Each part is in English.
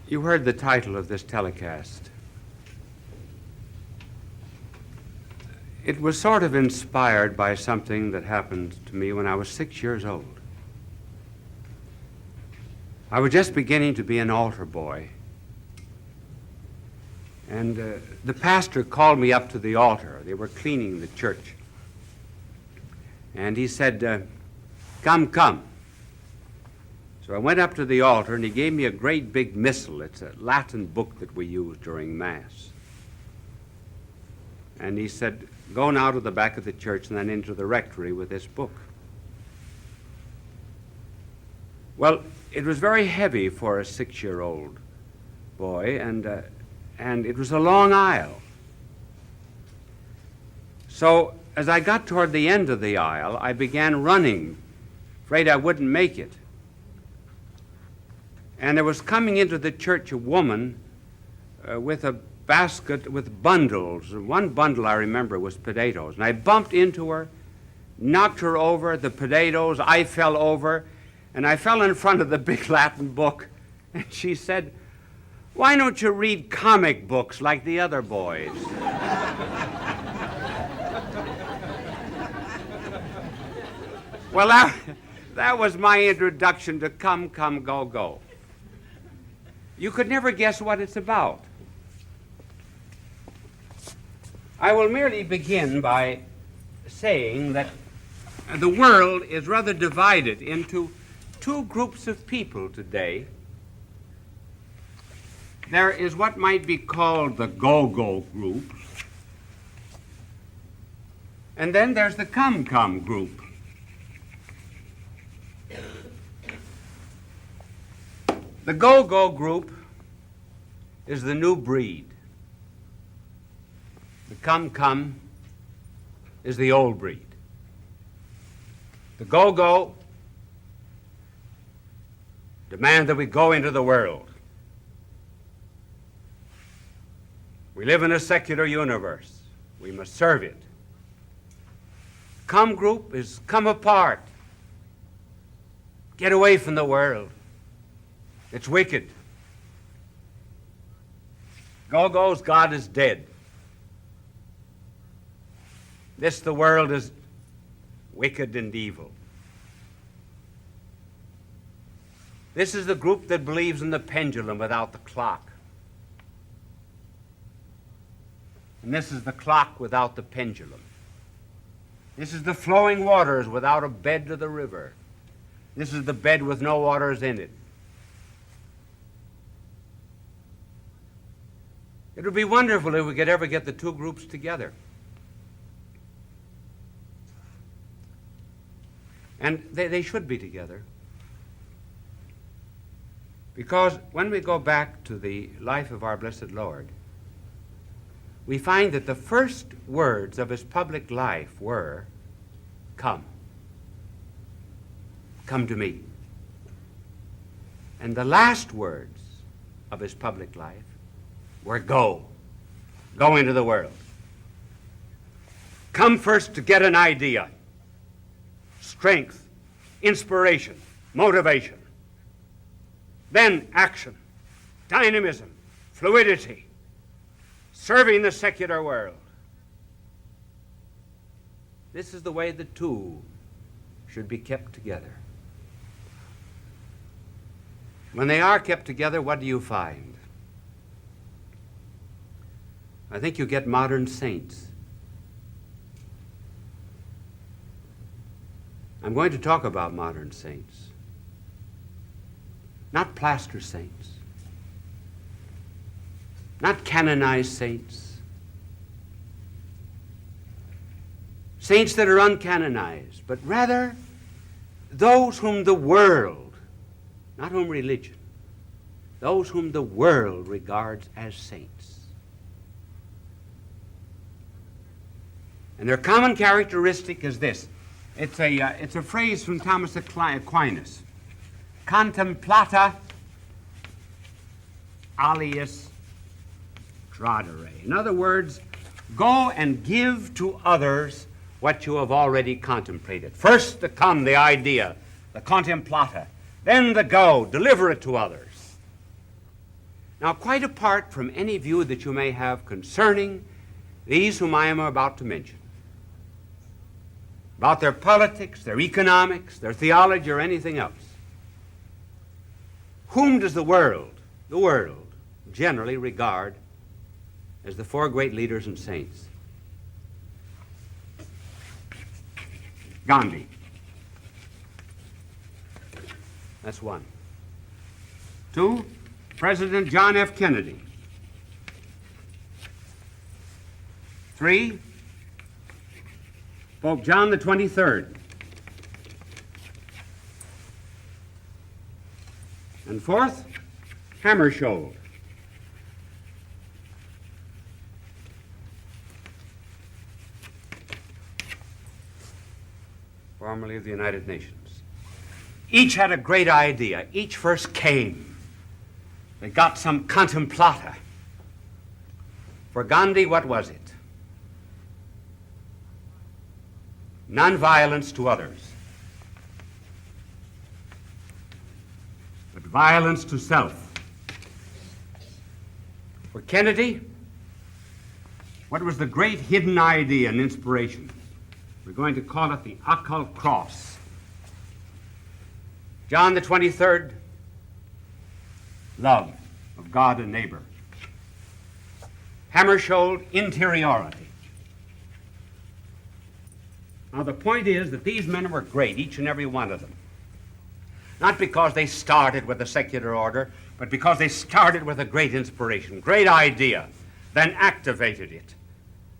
You heard the title of this telecast. It was sort of inspired by something that happened to me when I was 6 years old. I was just beginning to be an altar boy, and the pastor called me up to the altar. They were cleaning the church, and he said, "Come, come." So I went up to the altar, and he gave me a great big missal. It's a Latin book that we use during Mass. And he said, "Go now to the back of the church and then into the rectory with this book." Well, it was very heavy for a 6-year-old boy, and it was a long aisle. So as I got toward the end of the aisle, I began running, afraid I wouldn't make it. And there was coming into the church a woman with a basket with bundles. One bundle, I remember, was potatoes. And I bumped into her, knocked her over, the potatoes, I fell over, and I fell in front of the big Latin book. And she said, "Why don't you read comic books like the other boys?" Well, that was my introduction to Come, Come, Go, Go. You could never guess what it's about. I will merely begin by saying that the world is rather divided into two groups of people today. There is what might be called the go-go group, and then there's the come-come group. The go-go group is the new breed. The come-come is the old breed. The go-go demand that we go into the world. We live in a secular universe. We must serve it. Come group is come apart. Get away from the world. It's wicked. Go-go's God is dead. The world is wicked and evil. This is the group that believes in the pendulum without the clock. And this is the clock without the pendulum. This is the flowing waters without a bed to the river. This is the bed with no waters in it. It would be wonderful if we could ever get the two groups together. And they should be together. Because when we go back to the life of our blessed Lord, we find that the first words of his public life were, "Come. Come to me." And the last words of his public life were, "Go. Go into the world." Come first to get an idea, strength, inspiration, motivation. Then action, dynamism, fluidity, serving the secular world. This is the way the two should be kept together. When they are kept together, what do you find? I think you get modern saints. I'm going to talk about modern saints. Not plaster saints. Not canonized saints. Saints that are uncanonized, but rather those whom the world, not whom religion, those whom the world regards as saints. And their common characteristic is this. It's a phrase from Thomas Aquinas. Contemplata alias tradere. In other words, go and give to others what you have already contemplated. First the come, the idea, the contemplata. Then the go, deliver it to others. Now, quite apart from any view that you may have concerning these whom I am about to mention, about their politics, their economics, their theology, or anything else, whom does the world generally regard as the four great leaders and saints? Gandhi. That's one. Two, President John F. Kennedy. Three, Pope John the 23rd. And fourth, Hammarskjöld. Formerly of the United Nations. Each had a great idea. Each first came. They got some contemplata. For Gandhi, what was it? Nonviolence to others, but violence to self. For Kennedy, what was the great hidden idea and inspiration? We're going to call it the occult cross. John the 23rd, love of God and neighbor. Hammarskjöld, interiority. Now, the point is that these men were great, each and every one of them. Not because they started with a secular order, but because they started with a great inspiration, great idea, then activated it.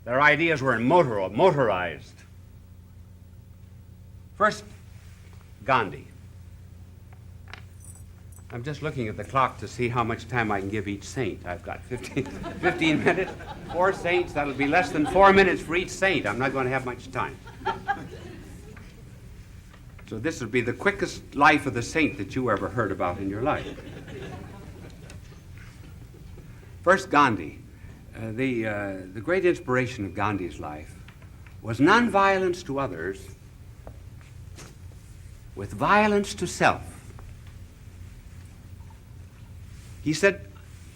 Their ideas were motorized. First, Gandhi. I'm just looking at the clock to see how much time I can give each saint. I've got 15 minutes, 4 saints. That'll be less than 4 minutes for each saint. I'm not going to have much time. So this would be the quickest life of the saint that you ever heard about in your life. First, Gandhi. The great inspiration of Gandhi's life was nonviolence to others with violence to self. He said,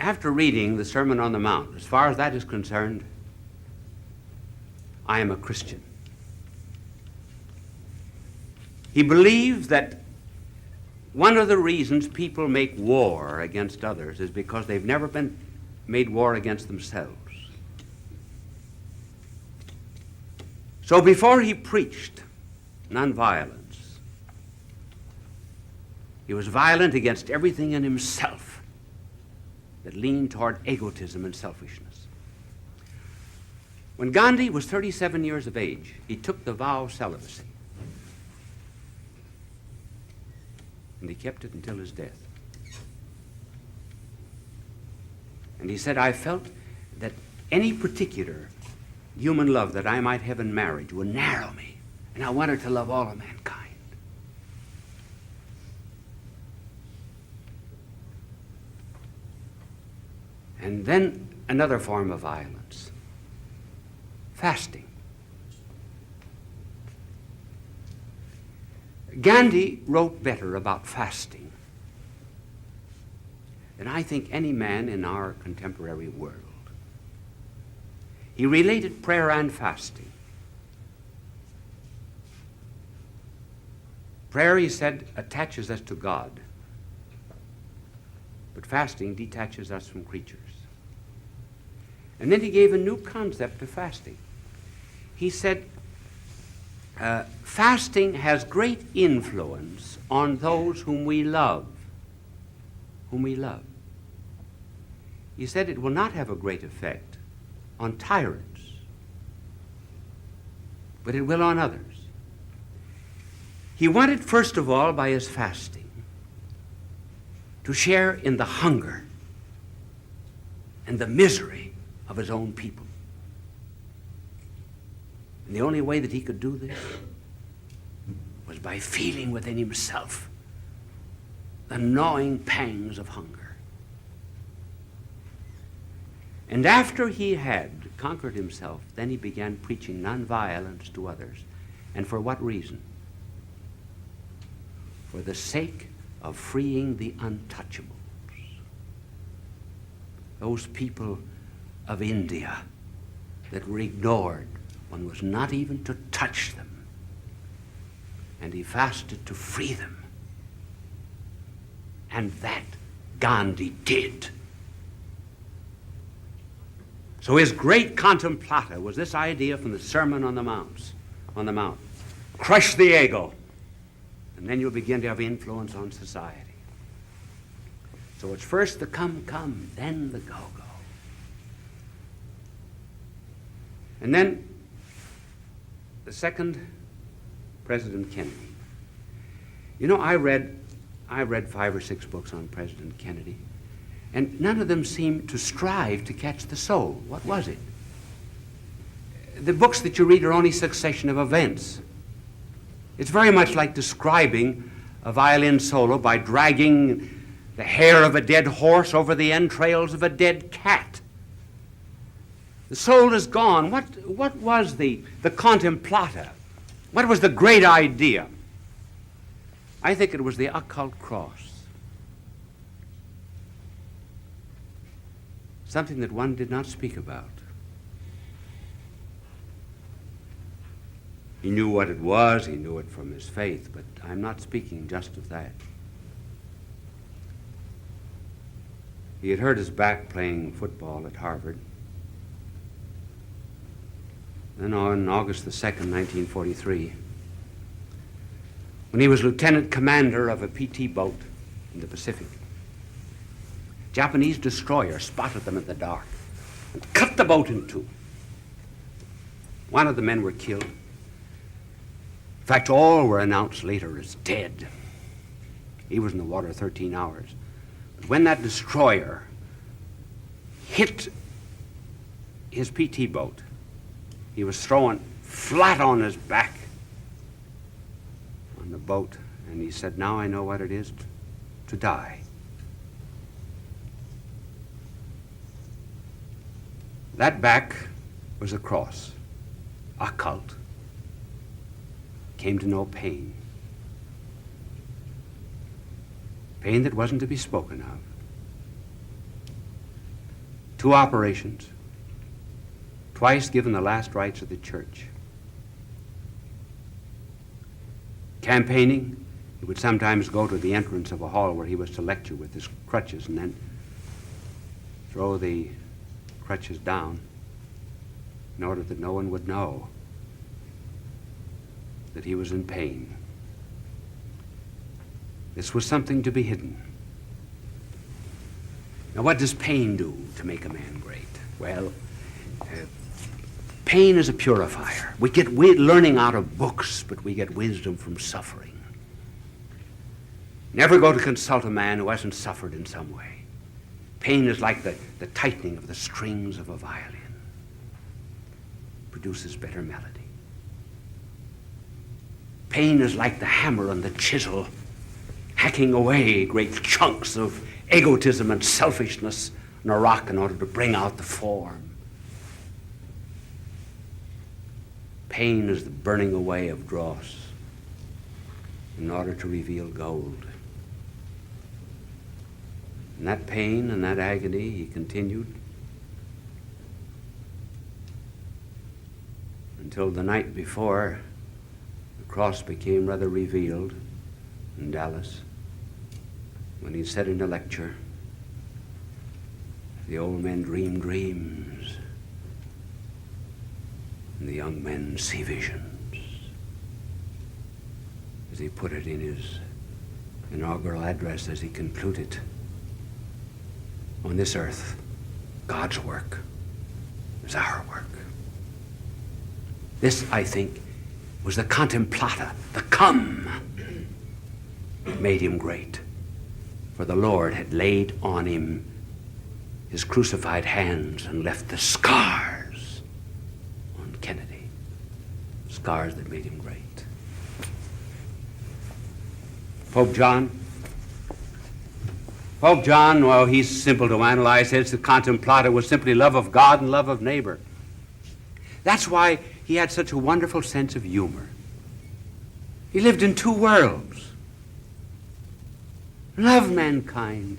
after reading the Sermon on the Mount, as far as that is concerned, I am a Christian. He believed that one of the reasons people make war against others is because they've never been made war against themselves. So before he preached nonviolence, he was violent against everything in himself that leaned toward egotism and selfishness. When Gandhi was 37 years of age, he took the vow of celibacy. And he kept it until his death. And he said, I felt that any particular human love that I might have in marriage would narrow me, and I wanted to love all of mankind. And then another form of violence, fasting. Gandhi wrote better about fasting than I think any man in our contemporary world. He related prayer and fasting. Prayer, he said, attaches us to God, but fasting detaches us from creatures. And then he gave a new concept to fasting. He said, fasting has great influence on those whom we love. Whom we love. He said it will not have a great effect on tyrants, but it will on others. He wanted, first of all, by his fasting, to share in the hunger and the misery of his own people. And the only way that he could do this was by feeling within himself the gnawing pangs of hunger. And after he had conquered himself, then he began preaching nonviolence to others. And for what reason? For the sake of freeing the untouchables. those people of India that were ignored. One was not even to touch them. And he fasted to free them. And that Gandhi did. So his great contemplata was this idea from the Sermon on the Mount. Crush the ego, and then you'll begin to have influence on society. So it's first the come, come, then the go, go. And then the second, President Kennedy. You know, I read 5 or 6 books on President Kennedy, and none of them seemed to strive to catch the soul. What was it? The books that you read are only succession of events. It's very much like describing a violin solo by dragging the hair of a dead horse over the entrails of a dead cat. The soul is gone. What was the contemplata? What was the great idea? I think it was the occult cross. Something that one did not speak about. He knew what it was, he knew it from his faith, but I'm not speaking just of that. He had hurt his back playing football at Harvard. Then on August the 2nd, 1943, when he was lieutenant commander of a PT boat in the Pacific, Japanese destroyer spotted them in the dark and cut the boat in two. One of the men were killed. In fact, all were announced later as dead. He was in the water 13 hours. But when that destroyer hit his PT boat, he was thrown flat on his back on the boat, and he said, "Now I know what it is to die." That back was a cross, occult. Came to know pain. Pain that wasn't to be spoken of. 2 operations. Twice given the last rites of the church. Campaigning, he would sometimes go to the entrance of a hall where he was to lecture with his crutches and then throw the crutches down in order that no one would know that he was in pain. This was something to be hidden. Now, what does pain do to make a man great? Well, pain is a purifier. We get learning out of books, but we get wisdom from suffering. Never go to consult a man who hasn't suffered in some way. Pain is like the tightening of the strings of a violin. Produces better melody. Pain is like the hammer and the chisel, hacking away great chunks of egotism and selfishness in a rock in order to bring out the form. Pain is the burning away of dross in order to reveal gold. And that pain and that agony, he continued until the night before the cross became rather revealed in Dallas, when he said in a lecture, "The old men dream dreams, and the young men see visions," as he put it in his inaugural address as he concluded, "On this earth, God's work is our work." This, I think, was the contemplata, the come, that made him great. For the Lord had laid on him his crucified hands and left the scars on Kennedy, scars that made him great. Pope John, well, he's simple to analyze. His contemplata was simply love of God and love of neighbor. That's why he had such a wonderful sense of humor. He lived in 2 worlds. Love mankind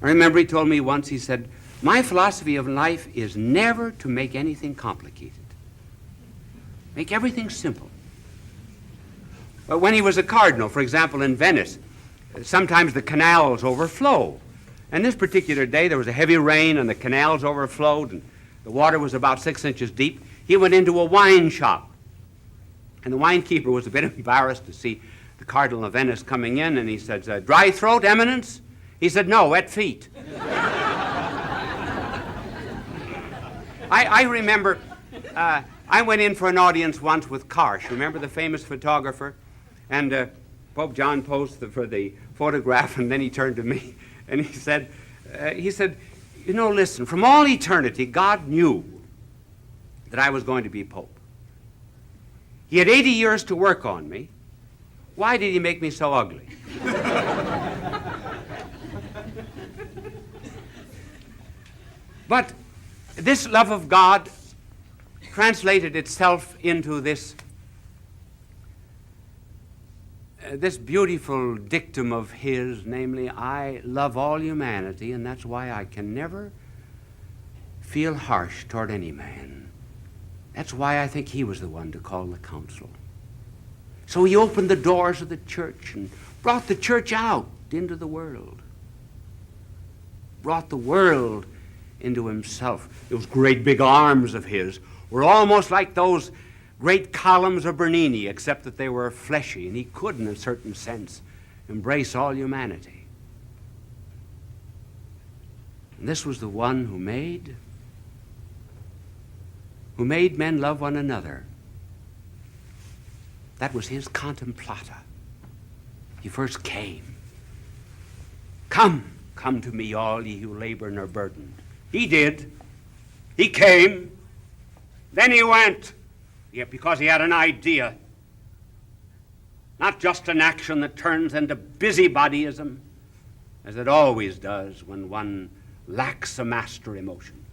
I remember he told me once, he said, my philosophy of life is never to make anything complicated. Make everything simple. But when he was a cardinal, for example, in Venice, sometimes the canals overflow. And this particular day, there was a heavy rain and the canals overflowed and the water was about 6 inches deep. He went into a wine shop. And the winekeeper was a bit embarrassed to see the Cardinal of Venice coming in, and he said, dry throat, Eminence? He said, no, wet feet. I remember I went in for an audience once with Karsh. Remember the famous photographer? And Pope John posed for the photograph, and then he turned to me and he said, you know, listen, from all eternity, God knew that I was going to be Pope. He had 80 years to work on me. Why did he make me so ugly? But this love of God translated itself into this beautiful dictum of his, namely, I love all humanity, and that's why I can never feel harsh toward any man. That's why I think he was the one to call the council. So he opened the doors of the church and brought the church out into the world. Brought the world into himself. Those great big arms of his were almost like those great columns of Bernini, except that they were fleshy, and he could, in a certain sense, embrace all humanity. And this was the one who made men love one another. That was his contemplata. He first came. Come to me, all ye who labor and are burdened. He did. He came. Then he went. Yet because he had an idea. Not just an action that turns into busybodyism, as it always does when one lacks a master emotion.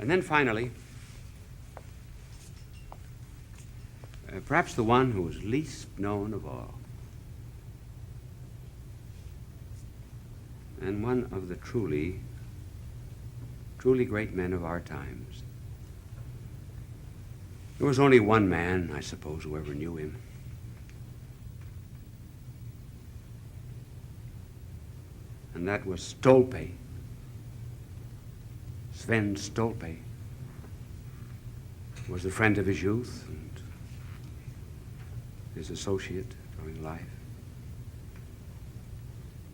And then finally, perhaps the one who was least known of all, and one of the truly great men of our times. There was only one man, I suppose, who ever knew him. And that was Stolpe. Sven Stolpe was a friend of his youth and his associate during life.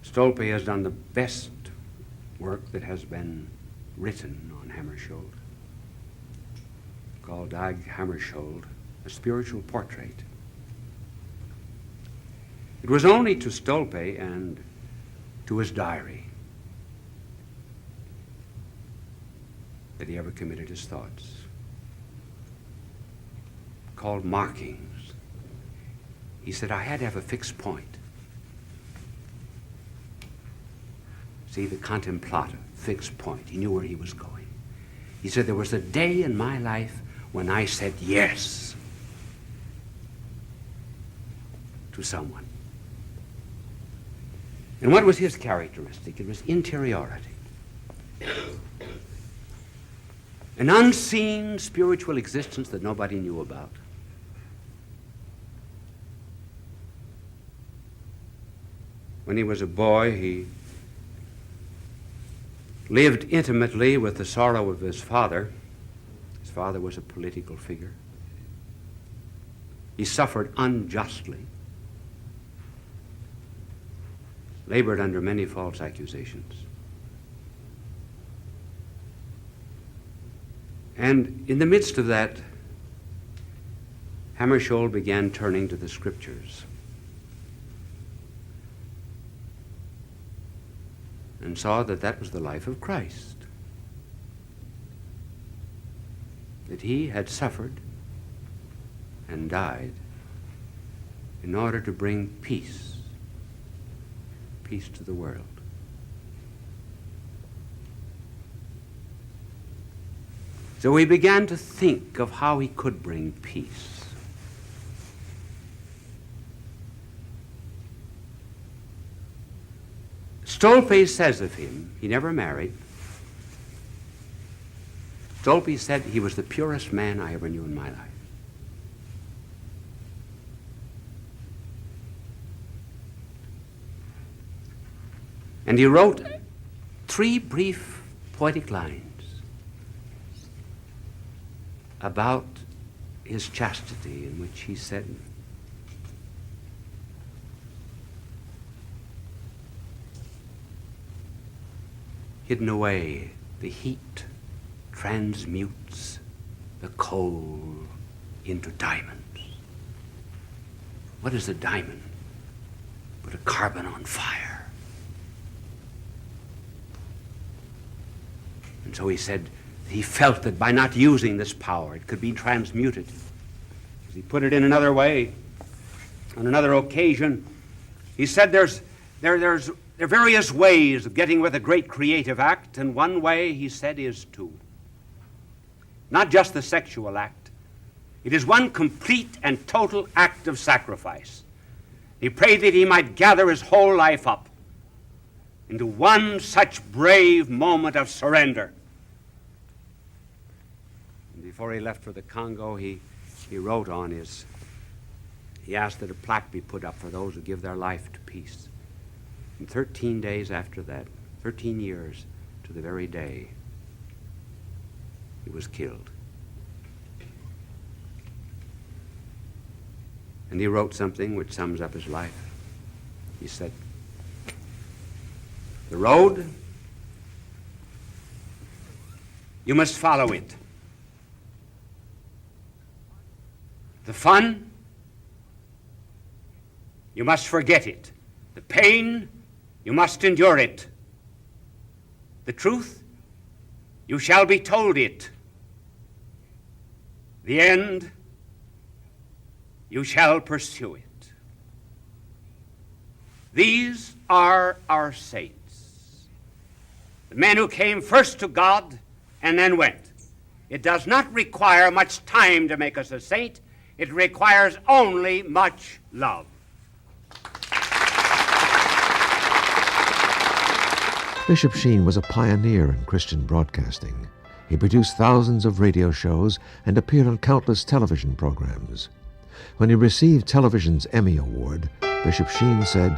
Stolpe has done the best work that has been written on Hammarskjöld, called Dag Hammarskjöld, a spiritual portrait. It was only to Stolpe and to his diary that he ever committed his thoughts, called markings. He said, I had to have a fixed point. See, the contemplata, fixed point. He knew where he was going. He said, there was a day in my life when I said yes to someone. And what was his characteristic? It was interiority. An unseen spiritual existence that nobody knew about. When he was a boy, he lived intimately with the sorrow of his father. His father was a political figure. He suffered unjustly, labored under many false accusations. And in the midst of that, Hammarskjöld began turning to the scriptures and saw that that was the life of Christ, that he had suffered and died in order to bring peace to the world. So he began to think of how he could bring peace. Stolpe says of him, he never married. Stolpe said he was the purest man I ever knew in my life. And he wrote 3 brief poetic lines about his chastity, in which he said, hidden away, the heat transmutes the coal into diamonds. What is a diamond but a carbon on fire? And so he said he felt that by not using this power, it could be transmuted. As he put it in another way, on another occasion, he said there are various ways of getting with a great creative act, and one way, he said, is to not just the sexual act. It is one complete and total act of sacrifice. He prayed that he might gather his whole life up into one such brave moment of surrender. And before he left for the Congo, he wrote on his, he asked that a plaque be put up for those who give their life to peace. And 13 days after that, 13 years to the very day, he was killed. And he wrote something which sums up his life. He said, the road, you must follow it. The fun, you must forget it. The pain, you must endure it. The truth, you shall be told it. The end, you shall pursue it. These are our saints, the men who came first to God and then went. It does not require much time to make us a saint. It requires only much love. Bishop Sheen was a pioneer in Christian broadcasting. He produced thousands of radio shows and appeared on countless television programs. When he received television's Emmy Award, Bishop Sheen said,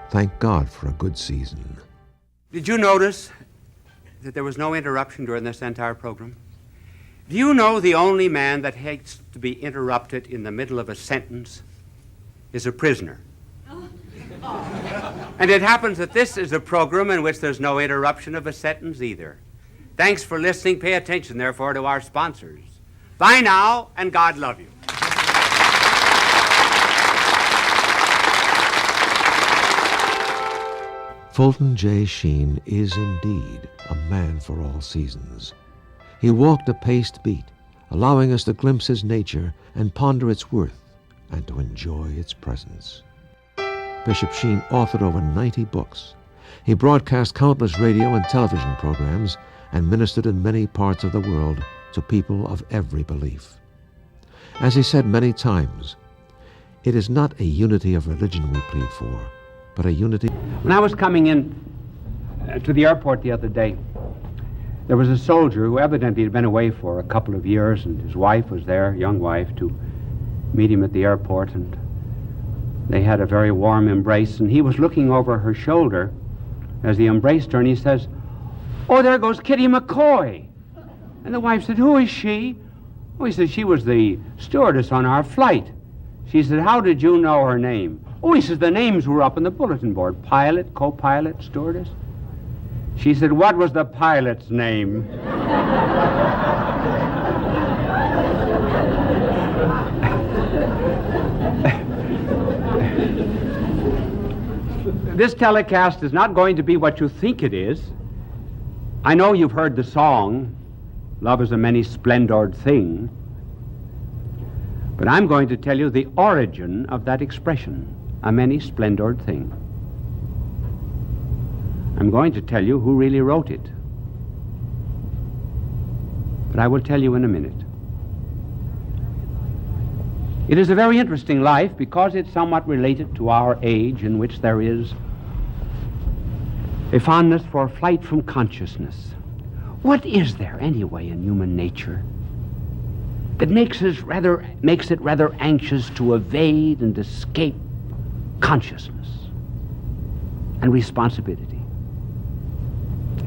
"Thank God for a good season." Did you notice that there was no interruption during this entire program? Do you know the only man that hates to be interrupted in the middle of a sentence is a prisoner? And it happens that this is a program in which there's no interruption of a sentence either. Thanks for listening. Pay attention, therefore, to our sponsors. Bye now, and God love you. Fulton J. Sheen is indeed a man for all seasons. He walked a paced beat, allowing us to glimpse his nature and ponder its worth and to enjoy its presence. Bishop Sheen authored over 90 books. He broadcast countless radio and television programs and ministered in many parts of the world to people of every belief. As he said many times, it is not a unity of religion we plead for, but a unity. When I was coming in to the airport the other day, there was a soldier who evidently had been away for a couple of years, and his wife was there, young wife, to meet him at the airport, and they had a very warm embrace, and he was looking over her shoulder as he embraced her, and he says, "Oh, there goes Kitty McCoy." And the wife said, "Who is she?" Oh, he said, "She was the stewardess on our flight." She said, "How did you know her name?" Oh, he says, "The names were up on the bulletin board, pilot, co-pilot, stewardess." She said, "What was the pilot's name?" This telecast is not going to be what you think it is. I know you've heard the song, "Love is a many splendored thing," but I'm going to tell you the origin of that expression, a many splendored thing. I'm going to tell you who really wrote it, but I will tell you in a minute. It is a very interesting life because it's somewhat related to our age, in which there is a fondness for flight from consciousness. What is there, anyway, in human nature that makes it rather anxious to evade and escape consciousness and responsibility?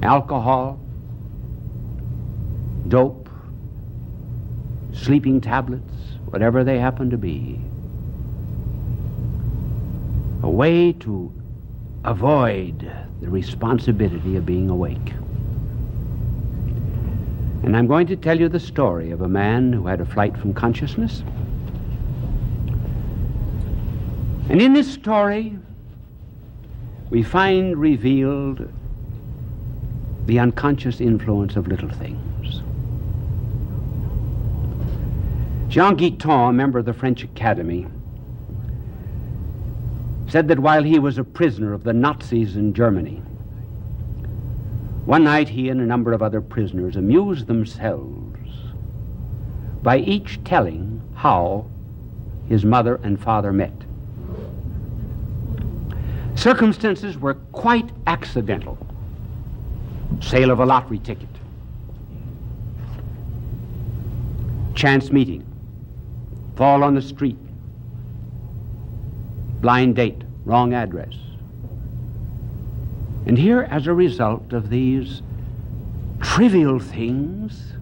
Alcohol, dope, sleeping tablets, whatever they happen to be. A way to avoid the responsibility of being awake. And I'm going to tell you the story of a man who had a flight from consciousness. And in this story, we find revealed the unconscious influence of little things. Jean Guiton, a member of the French Academy, said that while he was a prisoner of the Nazis in Germany, one night he and a number of other prisoners amused themselves by each telling how his mother and father met. Circumstances were quite accidental. Sale of a lottery ticket, chance meeting, fall on the street, blind date, wrong address. And here, as a result of these trivial things,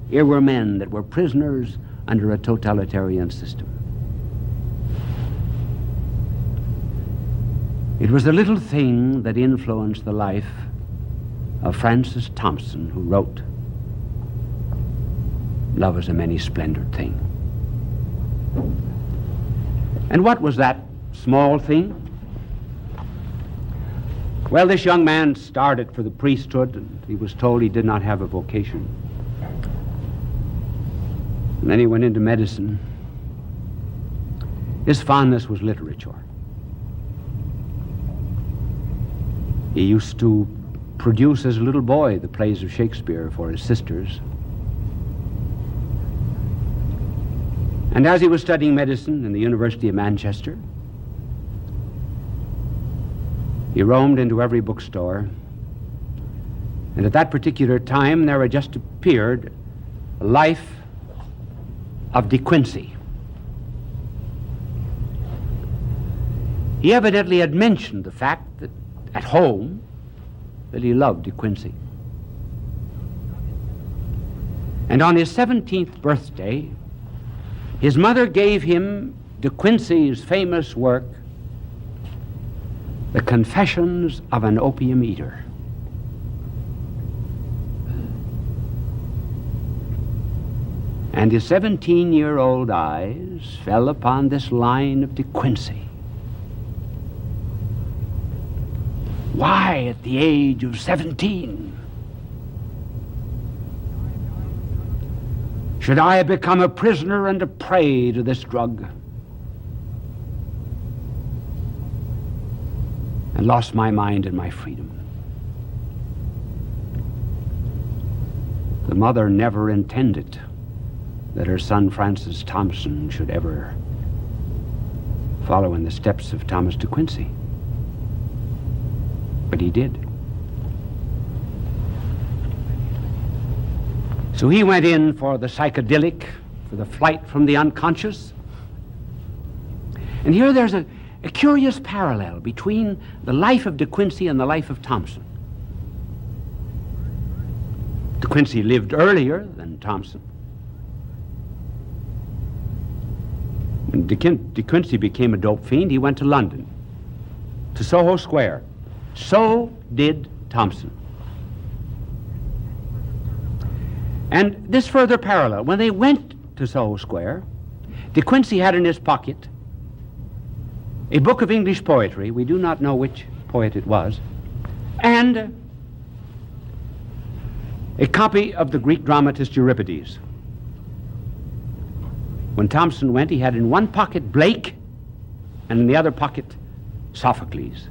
here were men that were prisoners under a totalitarian system. It was the little thing that influenced the life of Francis Thompson, who wrote, "Love is a many-splendored thing." And what was that small thing? Well, this young man started for the priesthood, and he was told he did not have a vocation. And then he went into medicine. His fondness was literature. He used to produce as a little boy the plays of Shakespeare for his sisters. And as he was studying medicine in the University of Manchester, he roamed into every bookstore, and at that particular time there had just appeared a Life of De Quincey. He evidently had mentioned the fact that at home that he loved De Quincey. And on his 17th birthday, his mother gave him De Quincey's famous work, The Confessions of an Opium Eater. And his 17-year-old eyes fell upon this line of De Quincey. Why, at the age of 17, should I have become a prisoner and a prey to this drug, and lost my mind and my freedom? The mother never intended that her son Francis Thompson should ever follow in the steps of Thomas De Quincey. But he did. So he went in for the psychedelic, for the flight from the unconscious. And here there's a curious parallel between the life of De Quincey and the life of Thompson. De Quincey lived earlier than Thompson. When De Quincey became a dope fiend, he went to London, to Soho Square. So did Thompson. And this further parallel, when they went to Soho Square, De Quincey had in his pocket a book of English poetry, we do not know which poet it was, and a copy of the Greek dramatist Euripides. When Thompson went, he had in one pocket Blake, and in the other pocket Sophocles.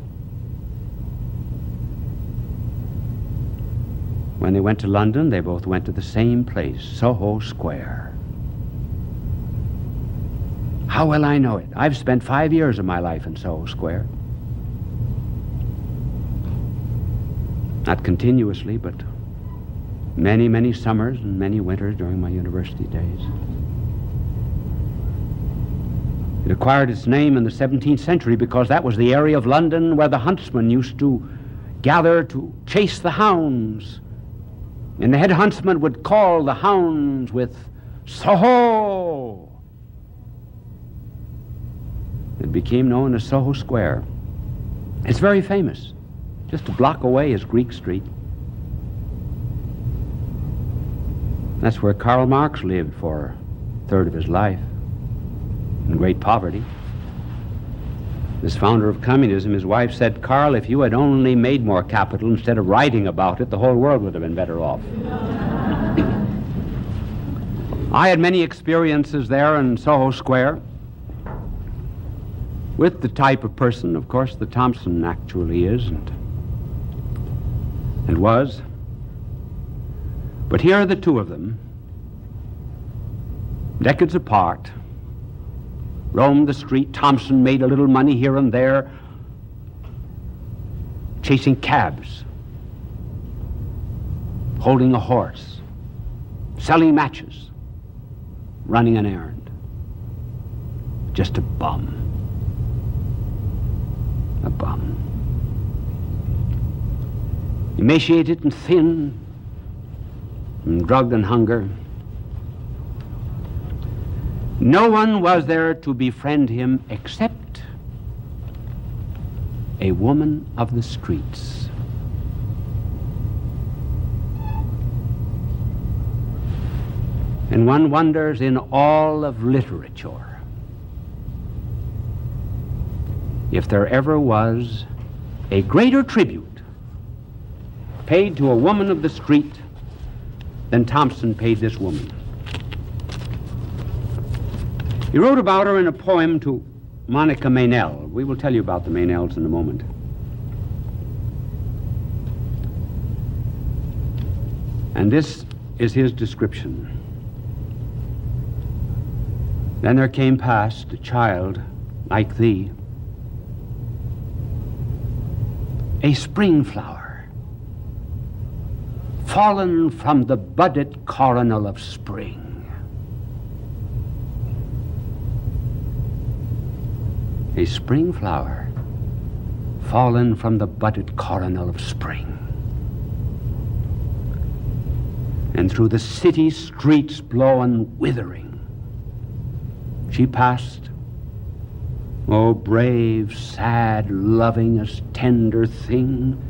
When they went to London, they both went to the same place, Soho Square. How well I know it. I've spent 5 years of my life in Soho Square. Not continuously, but many, many summers and many winters during my university days. It acquired its name in the 17th century because that was the area of London where the huntsmen used to gather to chase the hounds. And the head huntsman would call the hounds with Soho. It became known as Soho Square. It's very famous. Just a block away is Greek Street. That's where Karl Marx lived for a third of his life, in great poverty. This founder of communism, his wife said, "Karl, if you had only made more capital instead of writing about it, the whole world would have been better off." I had many experiences there in Soho Square with the type of person, of course, that Thompson actually is and was. But here are the two of them, decades apart, roamed the street. Thompson made a little money here and there, chasing cabs, holding a horse, selling matches, running an errand. Just a bum. A bum. Emaciated and thin, and drugged and hunger. No one was there to befriend him except a woman of the streets. And one wonders, in all of literature, if there ever was a greater tribute paid to a woman of the street than Thompson paid this woman. He wrote about her in a poem to Monica Meynell. We will tell you about the Meynells in a moment. And this is his description. Then there came past a child like thee, a spring flower, fallen from the budded coronal of spring. A spring flower, fallen from the budded coronal of spring. And through the city streets blown withering, she passed, oh brave, sad, lovingest, tender thing,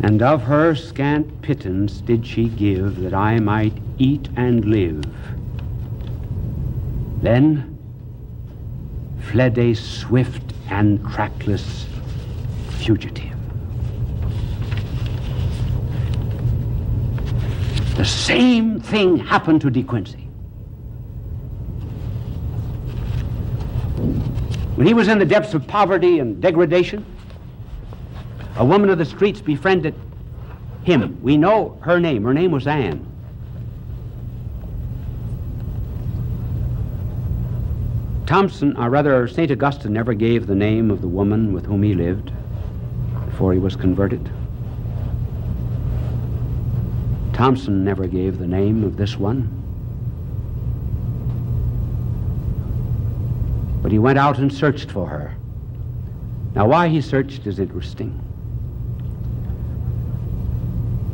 and of her scant pittance did she give, that I might eat and live. Then fled a swift and trackless fugitive. The same thing happened to De Quincey. When he was in the depths of poverty and degradation, a woman of the streets befriended him. We know her name. Her name was Anne. Thompson, or rather St. Augustine, never gave the name of the woman with whom he lived before he was converted. Thompson never gave the name of this one. But he went out and searched for her. Now, why he searched is interesting.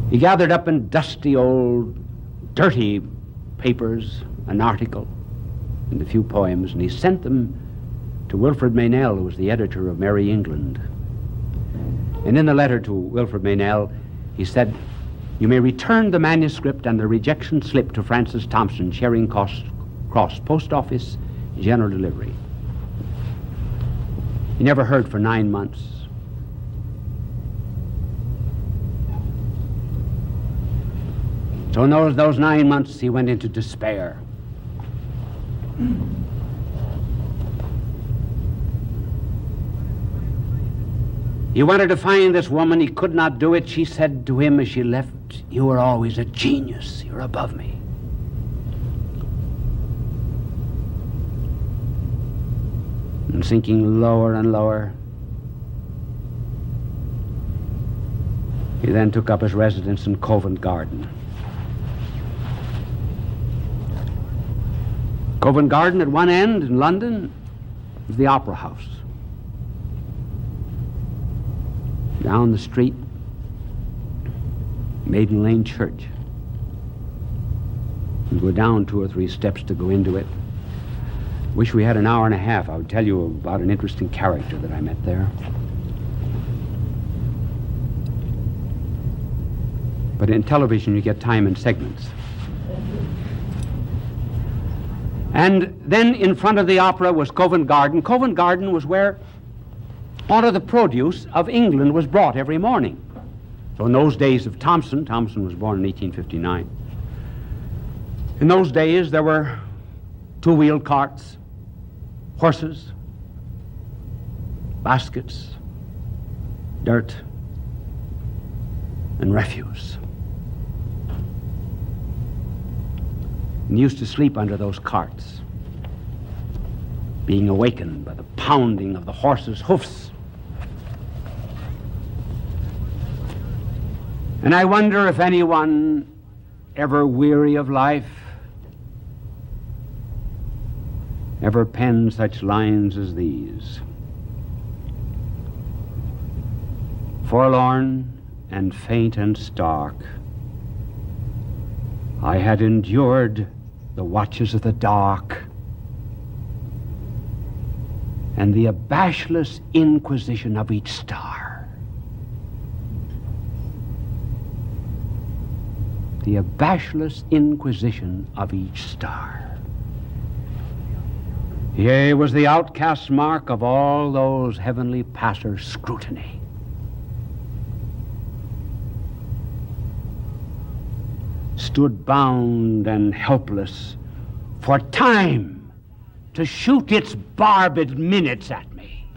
He gathered up in dusty old, dirty papers an article and a few poems, and he sent them to Wilfred Meynell, who was the editor of Merry England. And in the letter to Wilfred Meynell, he said, "You may return the manuscript and the rejection slip to Francis Thompson, Charing Cross Post Office, general delivery." He never heard for 9 months. So in those 9 months, he went into despair. He wanted to find this woman. He could not do it. She said to him as she left, "You are always a genius. You're above me." And sinking lower and lower, he He then took up his residence in Covent Garden. Covent Garden at one end in London was the Opera House. Down the street, Maiden Lane Church. You go down 2 or 3 steps to go into it. Wish we had an hour and a half. I would tell you about an interesting character that I met there. But in television, you get time in segments. And then in front of the opera was Covent Garden. Covent Garden was where all of the produce of England was brought every morning. So in those days of Thompson was born in 1859. In those days, there were 2-wheeled carts, horses, baskets, dirt, and refuse. And used to sleep under those carts, being awakened by the pounding of the horses' hoofs. And I wonder if anyone, ever weary of life, ever penned such lines as these. Forlorn and faint and stark, I had endured the watches of the dark and the abashless inquisition of each star. The abashless inquisition of each star. Yea, was the outcast mark of all those heavenly passers' scrutiny. Stood bound and helpless for time to shoot its barbed minutes at me.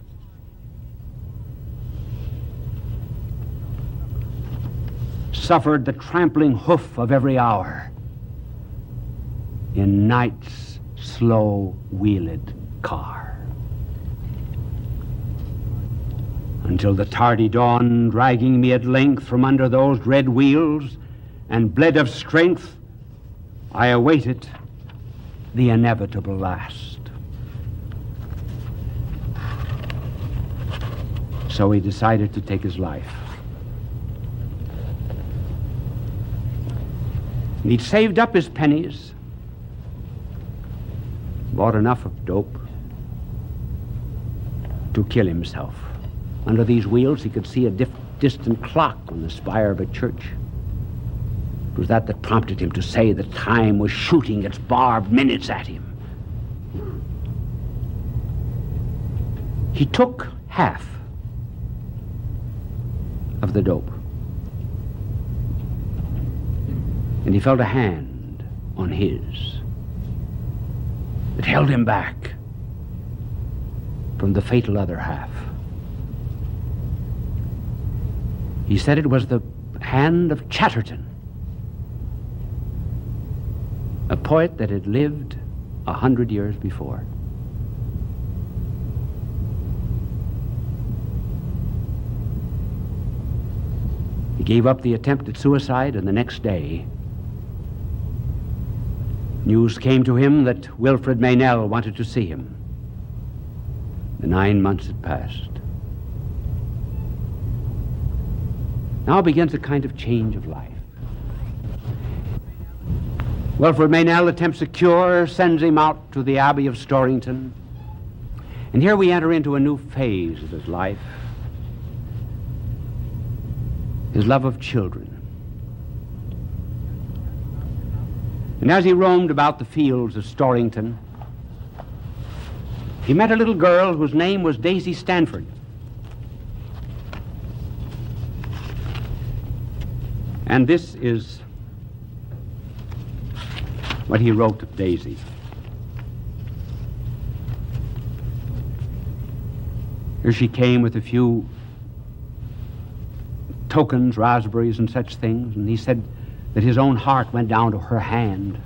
Suffered the trampling hoof of every hour in night's slow-wheeled car, until the tardy dawn, dragging me at length from under those dread wheels, and bled of strength, I awaited the inevitable last. So he decided to take his life. And he'd saved up his pennies, bought enough of dope to kill himself. Under these wheels, he could see a distant clock on the spire of a church. It was that prompted him to say that time was shooting its barbed minutes at him. He took half of the dope, and he felt a hand on his that held him back from the fatal other half. He said it was the hand of Chatterton, a poet that had lived 100 years before. He gave up the attempt at suicide, and the next day, news came to him that Wilfred Meynell wanted to see him. The 9 months had passed. Now begins a kind of change of life. Wilfred Meynell attempts a cure, sends him out to the Abbey of Storrington. And here we enter into a new phase of his life. His love of children. And as he roamed about the fields of Storrington, he met a little girl whose name was Daisy Stanford. And this is what he wrote of Daisy. Here she came with a few tokens, raspberries and such things, and he said that his own heart went down to her hand.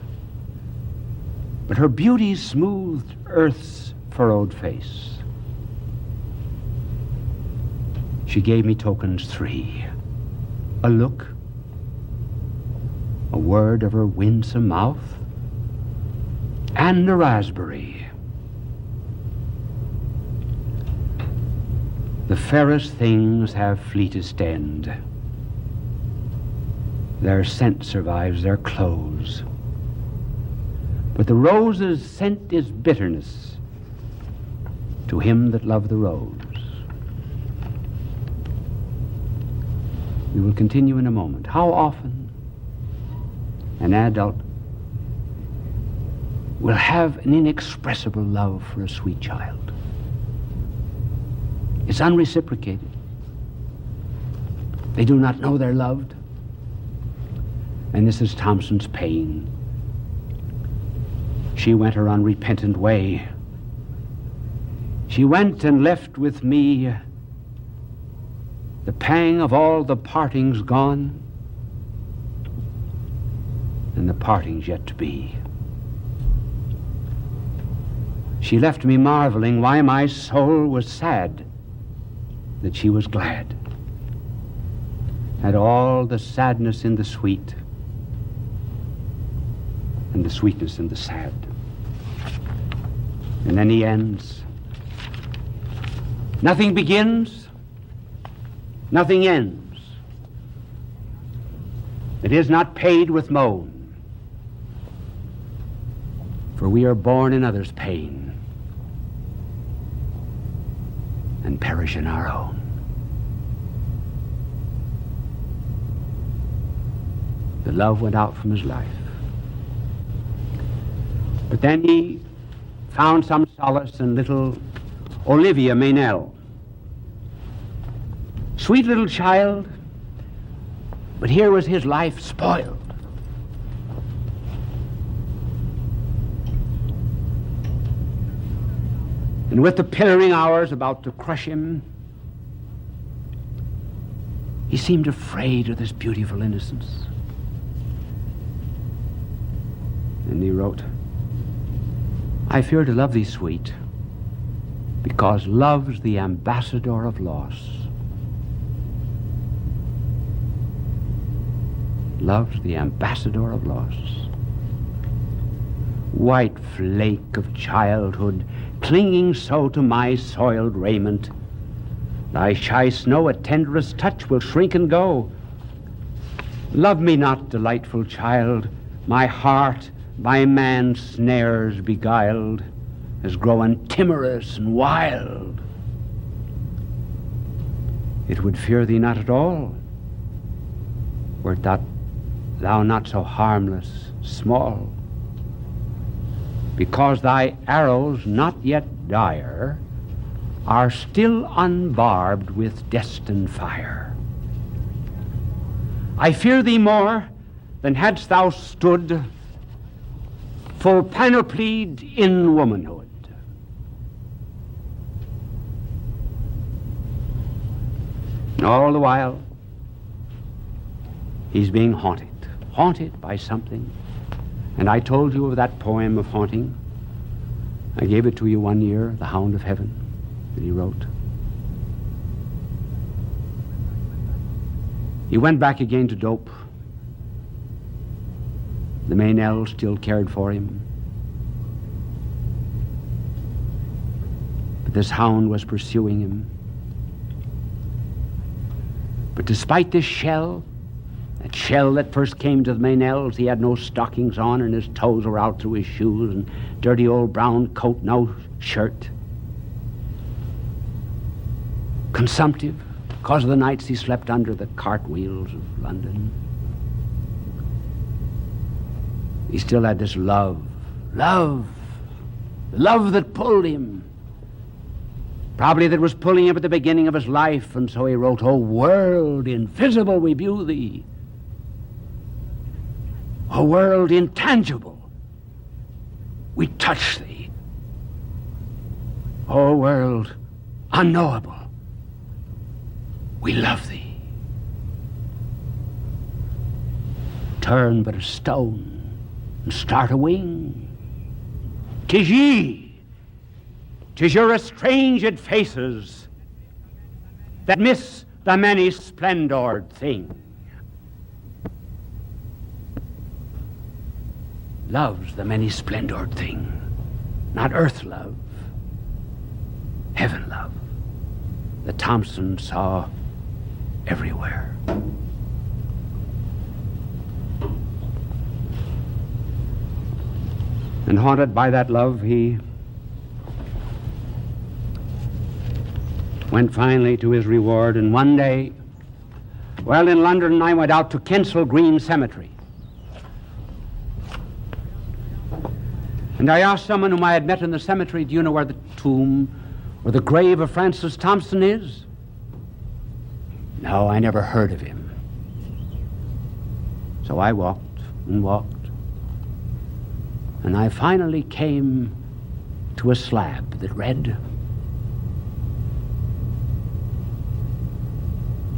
But her beauty smoothed earth's furrowed face. She gave me tokens 3. a look, a word of her winsome mouth, and a raspberry. The fairest things have fleetest end. Their scent survives their close. But the rose's scent is bitterness to him that loved the rose. We will continue in a moment. How often an adult will have an inexpressible love for a sweet child? It's unreciprocated. They do not know they're loved. And this is Thompson's pain. She went her unrepentant way. She went and left with me the pang of all the partings gone, and the partings yet to be. She left me marveling why my soul was sad that she was glad. Had all the sadness in the sweet, and the sweetness in the sad. And then he ends. Nothing begins, nothing ends. It is not paid with moan, for we are born in others' pain and perish in our own. The love went out from his life. But then he found some solace in little Olivia Meynell. Sweet little child, but here was his life spoiled. And with the pillaring hours about to crush him, he seemed afraid of this beautiful innocence. And he wrote, I fear to love thee, sweet, because love's the ambassador of loss. Love's the ambassador of loss. White flake of childhood, clinging so to my soiled raiment, thy shy snow at tenderest touch will shrink and go. Love me not, delightful child, my heart by man's snares beguiled, has grown timorous and wild. It would fear thee not at all, wert thou not so harmless, small, because thy arrows, not yet dire, are still unbarbed with destined fire. I fear thee more than hadst thou stood full panoplied in womanhood. And all the while, he's being haunted by something. And I told you of that poem of haunting. I gave it to you one year, The Hound of Heaven, that he wrote. He went back again to dope. The Meynell still cared for him. But this hound was pursuing him. But despite this shell, that shell that first came to the Meynells, he had no stockings on and his toes were out through his shoes and dirty old brown coat, no shirt. Consumptive, because of the nights he slept under the cartwheels of London. He still had this love that pulled him. Probably that was pulling him at the beginning of his life, and so he wrote, O world invisible, we view thee. O world intangible, we touch thee. O world unknowable, we love thee. Turn but a stone and start a wing. 'Tis ye, 'tis your estranged faces that miss the many splendored thing. Love's the many-splendored thing, not earth love, heaven love, that Thompson saw everywhere. And haunted by that love, he went finally to his reward. And one day, while in London, I went out to Kensal Green Cemetery. And I asked someone whom I had met in the cemetery, do you know where the tomb or the grave of Francis Thompson is? No, I never heard of him. So I walked and walked. And I finally came to a slab that read,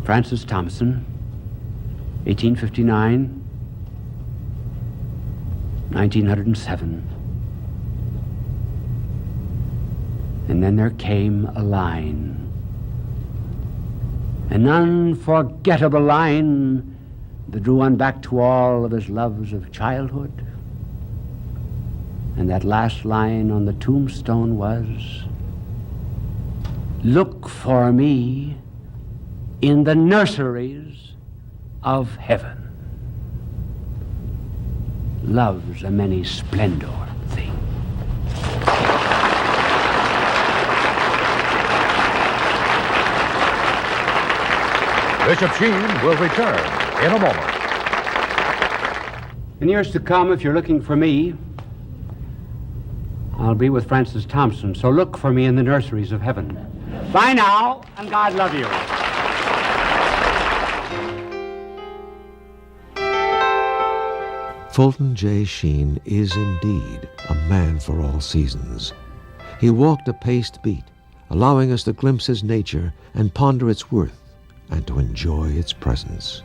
Francis Thompson, 1859, 1907. And then there came a line, an unforgettable line that drew one back to all of his loves of childhood. And that last line on the tombstone was, look for me in the nurseries of heaven. Love's a many-splendored thing. Bishop Sheen will return in a moment. In years to come, if you're looking for me, I'll be with Francis Thompson, so look for me in the nurseries of heaven. Bye now, and God love you. Fulton J. Sheen is indeed a man for all seasons. He walked a paced beat, allowing us to glimpse his nature and ponder its worth and to enjoy its presence.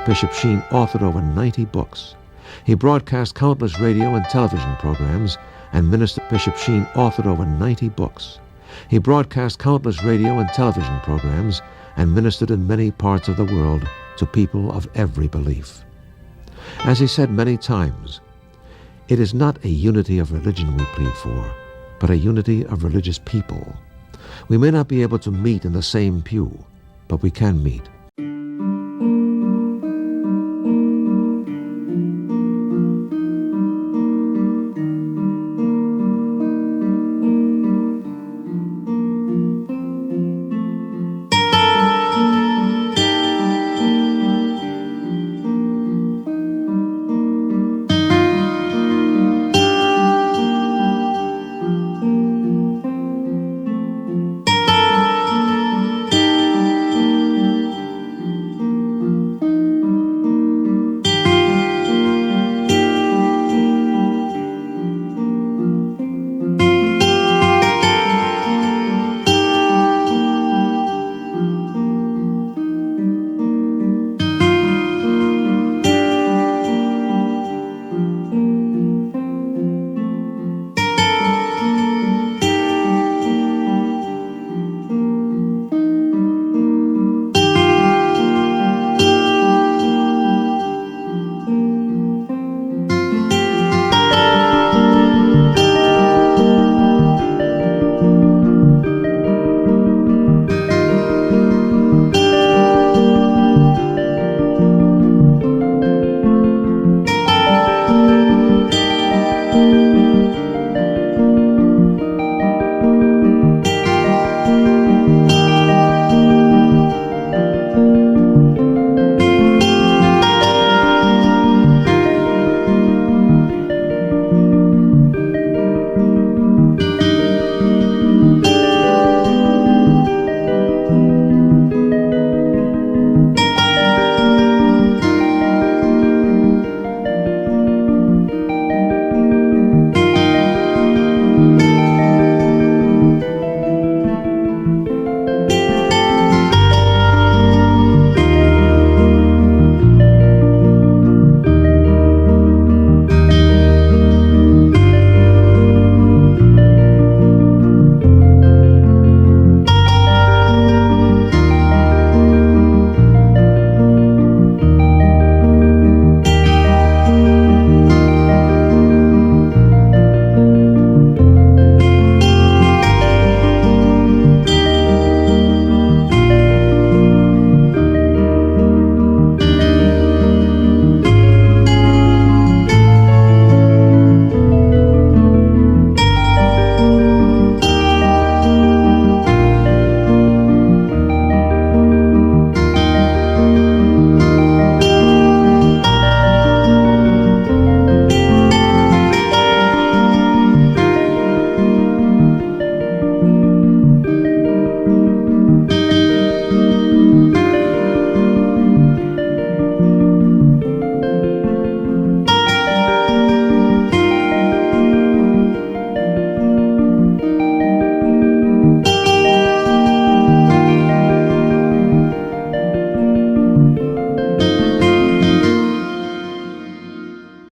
Bishop Sheen authored over 90 books. He broadcast countless radio and television programs, and Bishop Sheen authored over 90 books. He broadcast countless radio and television programs and ministered in many parts of the world to people of every belief. As he said many times, it is not a unity of religion we plead for, but a unity of religious people. We may not be able to meet in the same pew, but we can meet